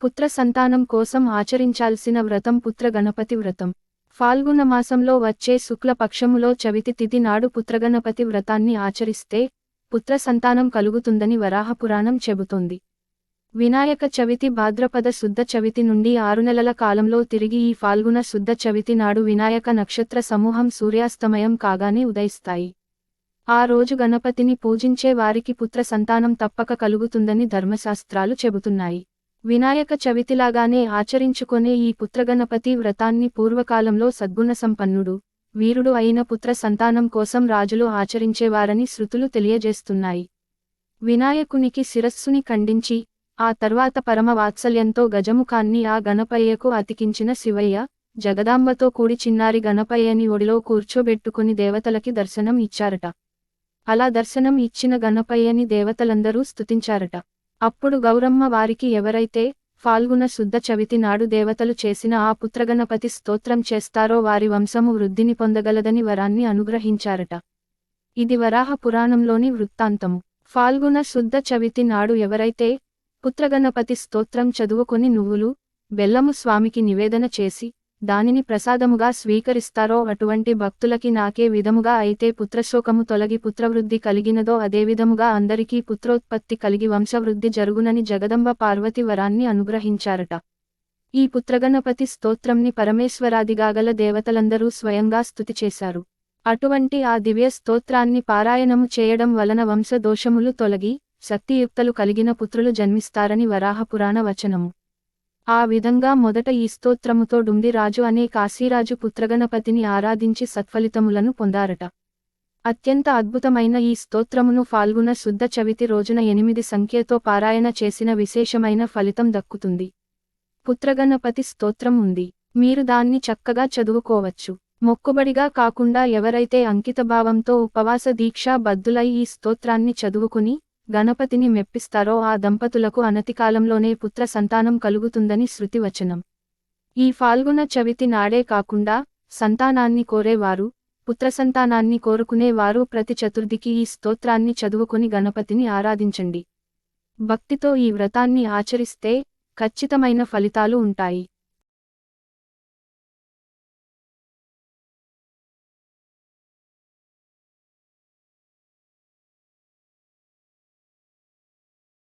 పుత్ర సంతానం కోసం ఆచరించాల్సిన వ్రతం పుత్రగణపతి వ్రతం. ఫాల్గుణ మాసంలో వచ్చే శుక్ల పక్షములో చవితి తిథి నాడు పుత్రగణపతి వ్రతాన్ని ఆచరిస్తే పుత్ర సంతానం కలుగుతుందని వరాహపురాణం చెబుతోంది. వినాయక చవితి భాద్రపద శుద్ధ చవితి నుండి 6 నెలల కాలంలో తిరిగి ఈ ఫాల్గుణ శుద్ధ చవితి నాడు వినాయక నక్షత్ర సమూహం సూర్యాస్తమయం కాగానే ఉదయిస్తాయి. ఆ రోజు గణపతిని పూజించే వారికి పుత్ర సంతానం తప్పక కలుగుతుందని ధర్మశాస్త్రాలు చెబుతున్నాయి. వినాయక చవితిలాగానే ఆచరించుకొనే ఈ పుత్రగణపతి వ్రతాన్ని పూర్వకాలంలో సద్గుణ సంపన్నుడు, వీరుడు అయిన పుత్ర సంతానం కోసం రాజులు ఆచరించేవారని శృతులు తెలియజేస్తున్నాయి. వినాయకునికి శిరస్సుని ఖండించి, ఆ తర్వాత పరమ వాత్సల్యంతో గజముఖాన్ని ఆ గణపయ్యకు అతికించిన శివయ్య, జగదాంబతో కూడి చిన్నారి గణపయ్యని ఒడిలో కూర్చోబెట్టుకుని దేవతలకి దర్శనం ఇచ్చారట. అలా దర్శనం ఇచ్చిన గణపయ్యని దేవతలందరూ స్తుతించారట. అప్పుడు గౌరమ్మ వారికి ఎవరైతే ఫాల్గుణ శుద్ధ చవితి నాడు దేవతలు చేసిన ఆ పుత్రగణపతి స్తోత్రం చేస్తారో వారి వంశము వృద్ధిని పొందగలదని వరాన్ని అనుగ్రహించారట. ఇది వరాహ పురాణంలోని వృత్తాంతము. ఫాల్గుణ శుద్ధ చవితి నాడు ఎవరైతే పుత్రగణపతి స్తోత్రం చదువుకొని నువ్వులు, బెల్లము స్వామికి నివేదన చేసి దానిని ప్రసాదముగా స్వీకరిస్తారో అటువంటి భక్తులకి నాకే విధముగా అయితే పుత్రశోకము తొలగి పుత్రవృద్ధి కలిగినదో అదే విధముగా అందరికీ పుత్రోత్పత్తి కలిగి వంశవృద్ధి జరుగునని జగదంబ పార్వతి వరాన్ని అనుగ్రహించారట. ఈ పుత్రగణపతి స్తోత్రంని పరమేశ్వరాదిగాగల దేవతలందరూ స్వయంగా స్తుతి చేశారు. అటువంటి ఆ దివ్య స్తోత్రాన్ని పారాయణము చేయడం వలన వంశ దోషములు తొలగి శక్తియుక్తలు కలిగిన పుత్రులు జన్మిస్తారని వరాహపురాణ వచనము. ఆ విధంగా మొదట ఈ స్తోత్రముతో డుండి రాజు అనే కాశీరాజు పుత్రగణపతిని ఆరాధించి సత్ఫలితములను పొందారట. అత్యంత అద్భుతమైన ఈ స్తోత్రమును ఫాల్గుణ శుద్ధ చవితి రోజున 8 సంఖ్యతో పారాయణ చేసిన విశేషమైన ఫలితం దక్కుతుంది. పుత్రగణపతి స్తోత్రం ఉంది. మీరు దాన్ని చక్కగా చదువుకోవచ్చు. మొక్కుబడిగా కాకుండా ఎవరైతే అంకితభావంతో ఉపవాస దీక్షా బద్ధులై ఈ స్తోత్రాన్ని చదువుకుని గణపతిని మెప్పిస్తారో ఆ దంపతులకు అనతికాలంలోనే పుత్ర సంతానం కలుగుతుందని శృతివచనం. ఈ ఫాల్గుణ చవితి నాడే కాకుండా సంతానాన్ని కోరేవారు, పుత్రసంతానాన్ని కోరుకునేవారు ప్రతి చతుర్థికి ఈ స్తోత్రాన్ని చదువుకుని గణపతిని ఆరాధించండి. భక్తితో ఈ వ్రతాన్ని ఆచరిస్తే ఖచ్చితమైన ఫలితాలు ఉంటాయి.